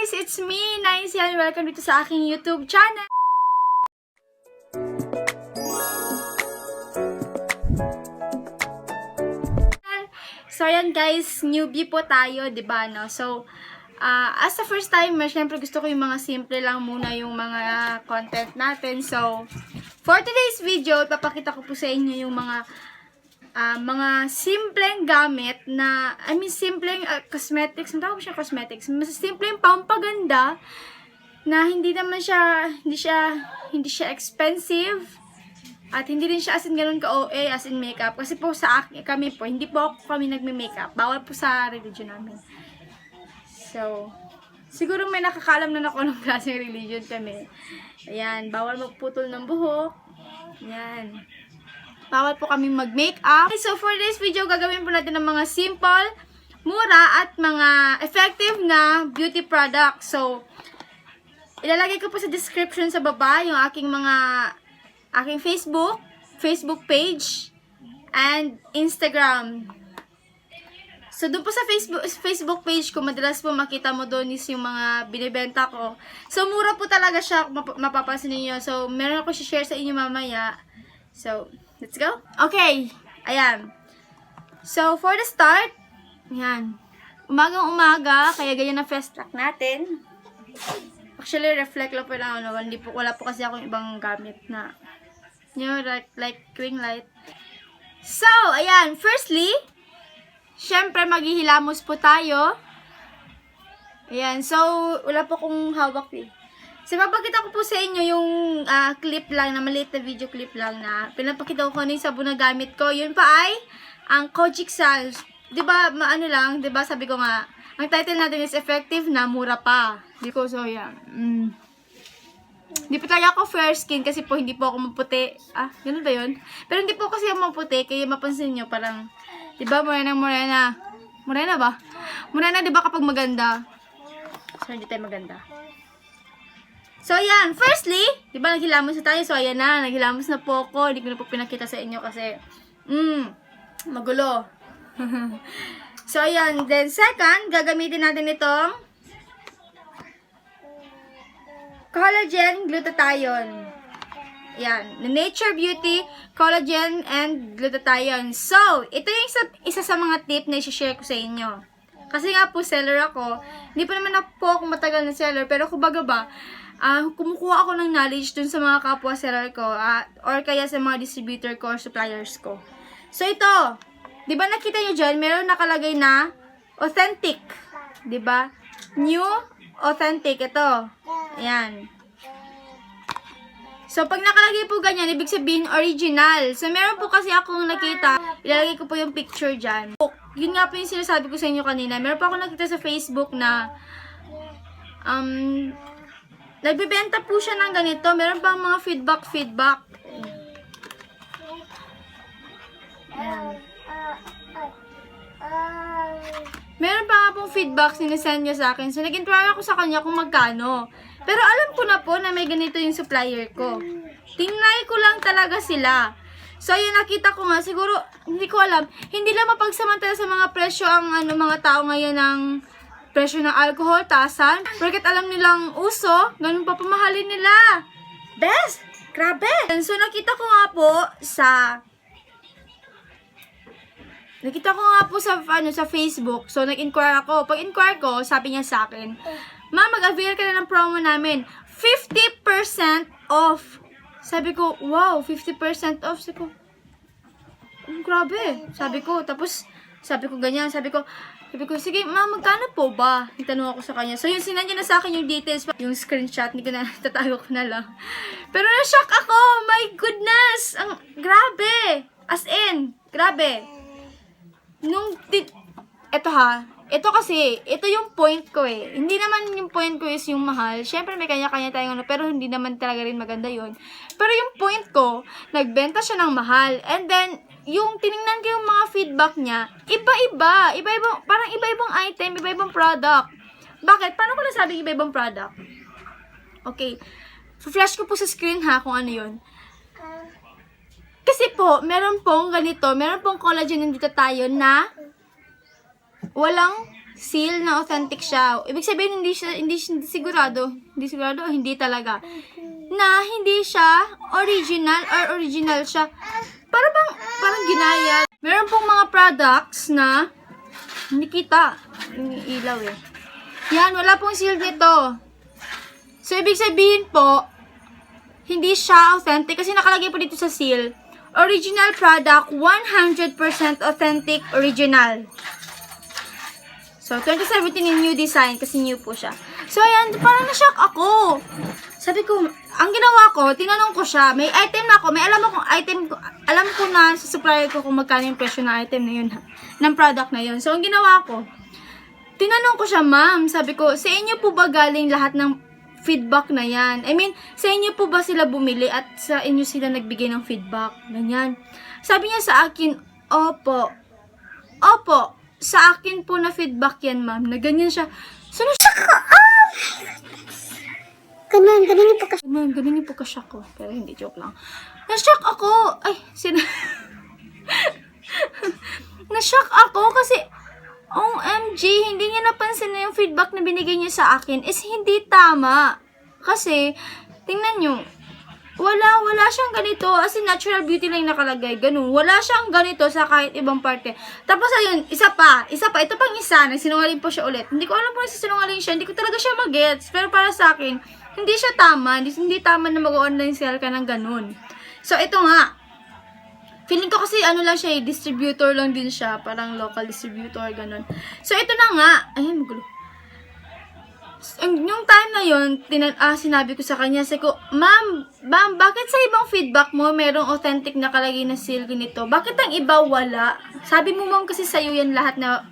guys! It's me, Nice yan. Welcome dito sa aking YouTube channel. So, ayan guys, newbie po tayo, diba, no? So, as a first timer, syempre gusto ko yung mga simple lang muna yung mga content natin. So, for today's video, ipapakita ko po sa inyo yung mga simpleng gamit na, simpleng cosmetics, hindi ko siya cosmetics, mas simpleng pampaganda na hindi siya expensive at hindi rin siya as in ganun ka-OA as in makeup. Kasi po sa akin, hindi po kami nagme-makeup. Bawal po sa religion namin. So, siguro may nakakalam na ako ng klaseng religion kami. Ayan, bawal magputol ng buhok. Ayan. Bawal po kami mag-makeup. Okay, so for this video, gagawin po natin ng mga simple, mura, at mga effective na beauty products. So, ilalagay ko po sa description sa baba yung aking Facebook page, and Instagram. So, doon po sa Facebook page ko, madalas po makita mo doon is yung mga binibenta ko. So, mura po talaga siya, mapapansin niyo. So, meron ako share sa inyo mamaya. So, let's go. Okay, ayan. So, for the start, ayan. Umagang-umaga, kaya ganyan na fast track natin. Actually, reflect lang po na wala po kasi akong ibang gamit na, like ring light. So, ayan, firstly, syempre, maghihilamos po tayo. Ayan, so, wala po kong hawak eh. So, papakita ko po sa inyo yung clip lang, na maliit na video clip lang na pinapakita ko ano yung sabon na gamit ko. Yun pa ay ang Kojic Sans. Diba, diba, sabi ko nga, ang title natin is effective na mura pa. Di ko, so, yan. Hindi po talaga ako fair skin kasi po hindi po ako maputi. Ganun ba yun? Pero hindi po kasi ako maputi, kaya mapansin nyo, parang, diba, morena. Morena ba? Morena, diba, kapag maganda? So, hindi tayo maganda. So, ayan. Firstly, di ba naghilamos na tayo? So, ayan na. Naghilamos na po ako. Hindi ko na po pinakita sa inyo kasi, magulo. So, ayan. Then, second, gagamitin natin itong collagen glutathione. Ayan. Nature Beauty Collagen and Glutathione. So, ito yung isa sa mga tip na i-share ko sa inyo. Kasi nga po, seller ako. Hindi pa naman po ako matagal na seller. Pero kumbaga ba, kumukuha ako ng knowledge dun sa mga kapwa seller ko, or kaya sa mga distributor ko or suppliers ko. So ito, di ba nakita nyo dyan, meron nakalagay na authentic. Di ba? New, authentic. Ito. Ayan. So pag nakalagay po ganyan, ibig sabihin original. So meron po kasi akong nakita, ilalagay ko po yung picture dyan. Yun nga po yung sinasabi ko sa inyo kanina. Meron pa akong nakita sa Facebook na nagbibenta po siya ng ganito. Meron pa mga feedback. Ayan. Meron pa nga pong feedback sinesend niya sa akin. So, nag-inquire ako sa kanya kung magkano. Pero alam ko na po na may ganito yung supplier ko. Tinry ko lang talaga sila. So, yun, nakita ko nga. Siguro, hindi ko alam. Hindi lang mapagsamantala sa mga presyo ang mga tao ngayon ng presyo ng alcohol, tasan. Porque alam nilang uso, ganun pa pamahalin nila. Best! Grabe! So, nakita ko nga po sa Facebook. So, nag-inquire ako. Pag-inquire ko, sabi niya sa akin, "Ma, mag-avail ka na ng promo namin. 50% off." Sabi ko, wow, 50% off. Sabi ko, grabe. Sabi ko, tapos, sabi ko ganyan. Sabi ko, sige, ma, magkano po ba? Itanong ako sa kanya. So, yun, sinandyan na sa akin yung details, yung screenshot, hindi ko na, tatago ko na lang. Pero na-shock ako! My goodness! Grabe! As in, grabe. Ito kasi, ito yung point ko eh. Hindi naman yung point ko is yung mahal. Siyempre, may kanya-kanya tayong pero hindi naman talaga rin maganda yun. Pero yung point ko, nagbenta siya ng mahal. And then, yung tiningnan ko yung mga feedback niya, iba-iba. Parang iba-ibang item, iba-ibang product. Bakit? Paano ko nasabing iba-ibang product? Okay. Flash ko po sa screen ha, kung ano yun. Kasi po, meron pong ganito, meron pong collagen nandito tayo na walang seal na authentic siya. Ibig sabihin, hindi sigurado, hindi talaga. Na hindi siya original siya. Parang ginaya. Meron pong mga products na hindi kita. Ilaw eh. Yan, wala pong seal dito. So, ibig sabihin po, hindi siya authentic kasi nakalagay po dito sa seal. Original product, 100% authentic original. So, 2017 yung new design kasi new po siya. So, ayan, parang na-shock ako. Sabi ko, ang ginawa ko, tinanong ko siya, may item na ako, may alam ko na sa supplier ko kung magkano yung presyo ng item na yun, ng product na yun. So, ang ginawa ko, tinanong ko siya, ma'am, sabi ko, sa inyo po ba galing lahat ng feedback na yan? I mean, sa inyo po ba sila bumili at sa inyo sila nagbigay ng feedback? Ganyan. Sabi niya sa akin, opo, sa akin po na feedback yan, ma'am, na ganyan siya. So, na-shock ka! Ganun po ka-shock ko. Pero hindi, joke lang. Na-shock ako! Na-shock ako kasi OMG, hindi niya napansin na yung feedback na binigay niya sa akin is hindi tama. Kasi, tingnan nyo, wala siyang ganito. As in, natural beauty lang nakalagay. Ganun. Wala siyang ganito sa kahit ibang parte. Tapos, ayun, isa pa. Ito pang isa. Nagsinungaling po siya ulit. Hindi ko alam kung nagsinungaling siya. Hindi ko talaga siya mag-gets. Pero para sa akin, hindi siya tama. Hindi tama na mag-online sale ka ng ganun. So, ito nga. Feeling ko kasi ano lang siya, distributor lang din siya. Parang local distributor, ganun. So, ito na nga. Ay, magulo. Yung time na yun, sinabi ko sa kanya, sabi ko, ma'am, bakit sa ibang feedback mo, merong authentic na kalagay na seal ganito? Bakit ang iba wala? Sabi mo, ma'am, kasi sa'yo yan lahat na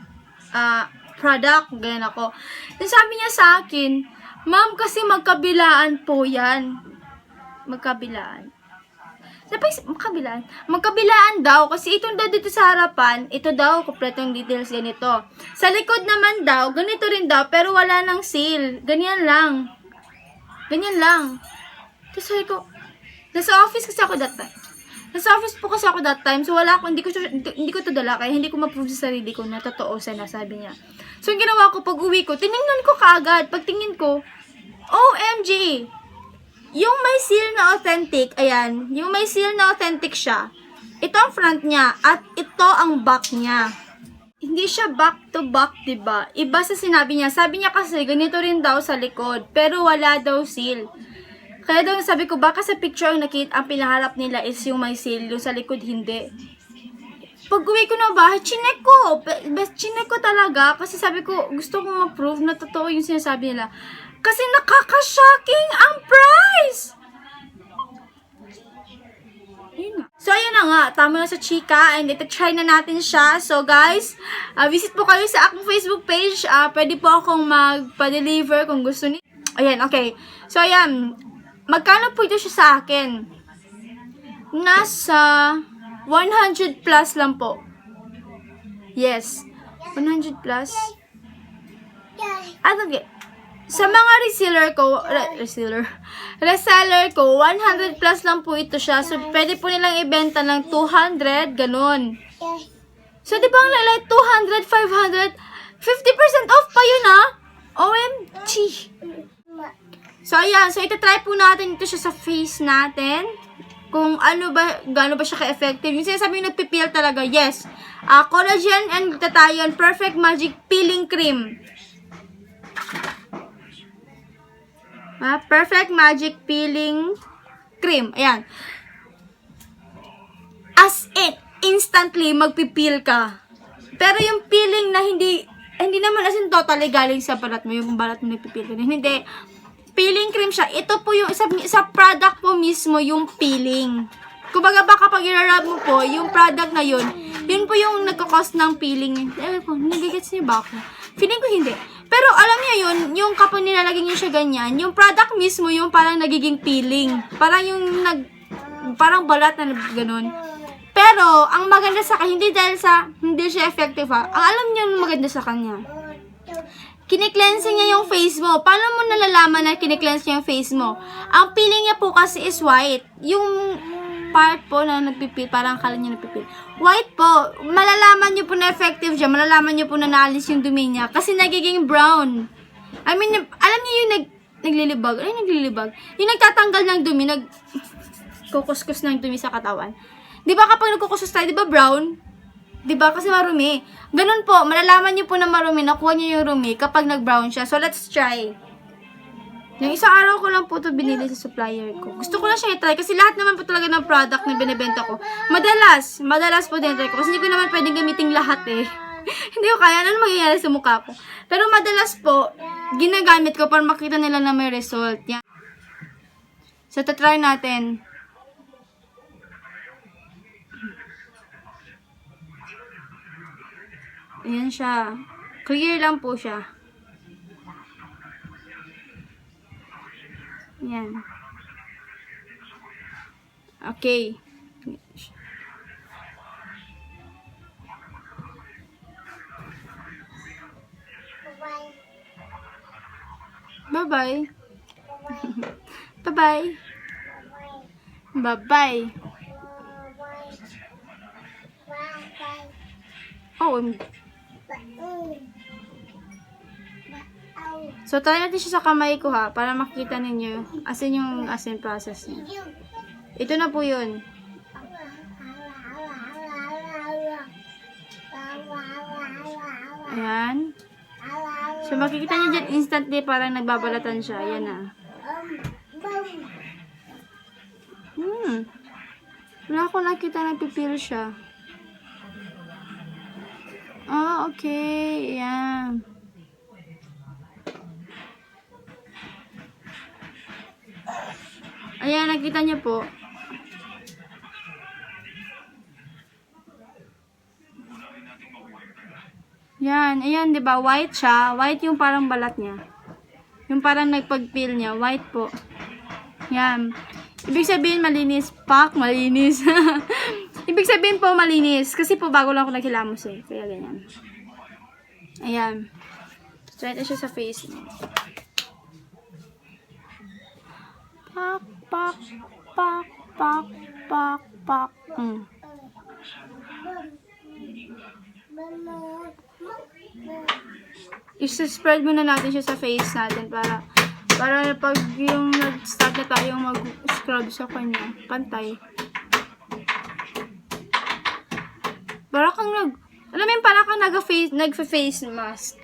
product, ganyan ako. Then sabi niya sa akin, ma'am, kasi magkabilaan po yan. Magkabilaan daw, kasi itong daw dito sa harapan, ito daw, kompletong details ganito. Sa likod naman daw, ganito rin daw, pero wala nang seal. Ganyan lang. Tapos sabi ko, nasa office kasi ako that time. So wala ako, hindi ko to dala, kaya hindi ko ma-prove sa sarili ko na totoo sa nasabi niya. So yung ginawa ko, pag uwi ko, tinignan ko kaagad. Pagtingin ko, OMG! Yung may seal na authentic, ayan, yung may seal na authentic siya, ito ang front niya, at ito ang back niya. Hindi siya back to back, diba? Iba sa sinabi niya. Sabi niya kasi, ganito rin daw sa likod, pero wala daw seal. Kaya daw sabi ko, baka sa picture ang ang pinaharap nila is yung may seal, yung sa likod hindi. Pag uwi ko na bahay, chinek ko talaga, kasi sabi ko, gusto kong ma-prove na totoo yung sinasabi nila. Kasi nakaka-shocking ang price! So, ayun na nga. Tama na sa chika. And ito-try na natin siya. So, guys, visit po kayo sa aking Facebook page. Pwede po akong magpa-deliver kung gusto niyo. Ayan, okay. So, ayan. Magkano po ito siya sa akin? Nasa 100 plus lang po. Yes. 100 plus. Okay. Sa mga reseller ko, 100 plus lang po ito siya. So, pwede po nilang ibenta ng 200, ganun. So, di ba ang lalay, 200, 500, 50% off pa yun, ha? OMG! So, ayan. So, ito-try po natin ito siya sa face natin. Kung gaano ba siya ka-effective. Yung sinasabi yung nagpipeel talaga, yes. Collagen and glutathione Perfect Magic Peeling Cream. Perfect Magic Peeling Cream. Ayan. As in, instantly, magpipeel ka. Pero yung peeling na hindi naman as in totally galing sa balat mo, yung balat mo nagpipeel ka. Hindi. Peeling cream siya. Ito po yung, sa product po mismo, yung peeling. Kumbaga ba kapag i-rub mo po, yung product na yun po yung nagkakos ng peeling. Ewan ko, nagigets niyo ba ako? Feeling ko hindi. Pero alam niyo yun, yung kapag nilalagay niyo siya ganyan, yung product mismo yung parang nagiging peeling. Parang yung parang balat na ganun. Pero, ang maganda sa kanya, hindi siya effective ha. Ang alam niyo yung maganda sa kanya. Kine-cleansing niya yung face mo. Paano mo nalalaman na kine-cleanse niya yung face mo? Ang peeling niya po kasi is white. Yung part po na nagpipil, parang akala niya nagpipil. White po, malalaman niyo po na effective siya, malalaman niyo po na naalis yung dumi niya, kasi nagiging brown. I mean, alam niyo yung naglilibag, yung nagtatanggal ng dumi, kukuskus ng dumi sa katawan. Di ba kapag nagkukuskus tayo, di ba brown? Di ba? Kasi marumi. Ganun po, malalaman niyo po na marumi, nakuha niyo yung rumi kapag nag-brown siya. So, let's try. Yung isang araw ko lang po ito binili sa supplier ko. Gusto ko lang siya i-try kasi lahat naman po talaga ng product na binibenta ko. Madalas po din try ko kasi hindi ko naman pwedeng gamitin lahat eh. Hindi ko kaya, ano mangyayari sa mukha ko. Pero madalas po, ginagamit ko para makita nila na may result. Yan. So, try natin. Ayan siya. Clear lang po siya. Ayan. Okay. Bye-bye. Bye-bye. Bye-bye. Oh, so, try natin siya sa kamay ko ha, para makita ninyo asin yung process niya. Ito na po yun. Ayan. So, makikita nyo dyan instantly parang nagbabalatan siya. Ayan na. Wala ko nakita na pipil siya. Ah, okay. Ayan. Ayan, nakita niyo po. Yan, ayan, 'di ba? White siya. White yung parang balat niya. Yung parang nagpag-peel niya, white po. Yan. Ibig sabihin malinis, malinis. Ibig sabihin po malinis kasi po bago lang ako naghilamos eh. Kaya ganyan. Ayan. Try ito siya sa face niya. Pak, pak, pak, pak, pak, pak. I-spread muna natin siya sa face natin para pag yung nag-start na tayong mag-scrub sa kanya, pantay. Para kang nag-face mask.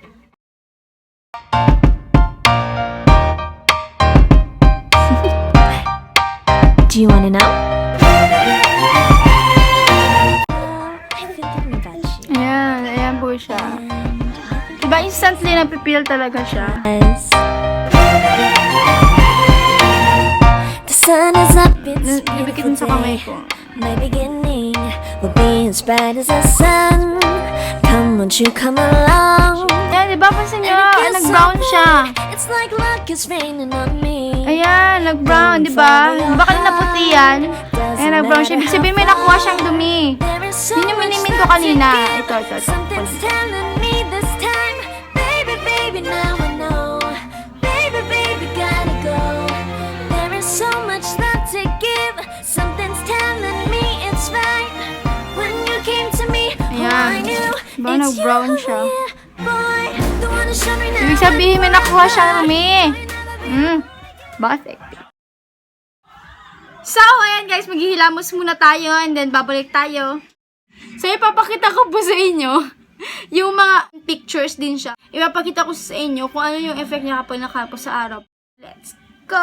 Do you wanna know? Ayan po siya. Diba instantly napipil talaga siya. The sun is up, it's Ibikin sa kamay ko. my beginning will be as bright as the sun. Come, won't you come along? Ayan, diba pansin nyo? Nag-brown siya. It's like luck is raining on me. Ayan, nag-brown, diba? Diba kanina puti yan? Ayan, nag-brown siya. Ibig sabihin may nakuha siyang dumi. Yun yung minimin ko kanina. Ito. Something's telling me this time. Baby, baby, now I know. Baby, baby, gotta go. There is so much love to give. Something's telling me it's right. When you came to me, I knew Diba, it's nag-brown you, siya. yeah, boy. The one who showed me now. Ibig sabihin may nakuha siyang dumi. Bakit? So, ayan guys, maghihilamos muna tayo and then babalik tayo. So, ipapakita ko po sa inyo yung mga pictures din siya. Ipapakita ko sa inyo kung ano yung effect niya kapag nakapos sa araw. Let's go!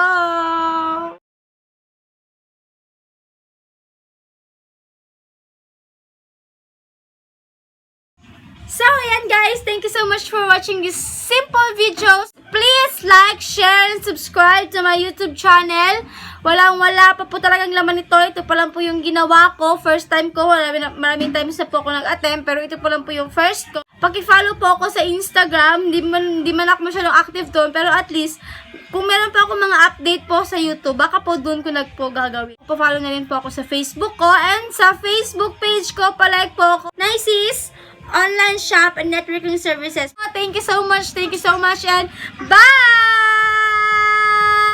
So, ayan guys, thank you so much for watching this simple videos. Please like, share, and subscribe to my YouTube channel. Walang-wala pa po talagang laman nito. Ito pa lang po yung ginawa ko. First time ko. Maraming times na po ako nag-attempt. Pero ito pa lang po yung first ko. Paki-follow po ako sa Instagram. Di man ako masyadong active doon. Pero at least, kung meron pa ako mga update po sa YouTube, baka po doon ko gagawin. Pa-follow na rin po ako sa Facebook ko. And sa Facebook page ko, palike po ako. Niceys! Online shop and networking services. Thank you so much and bye!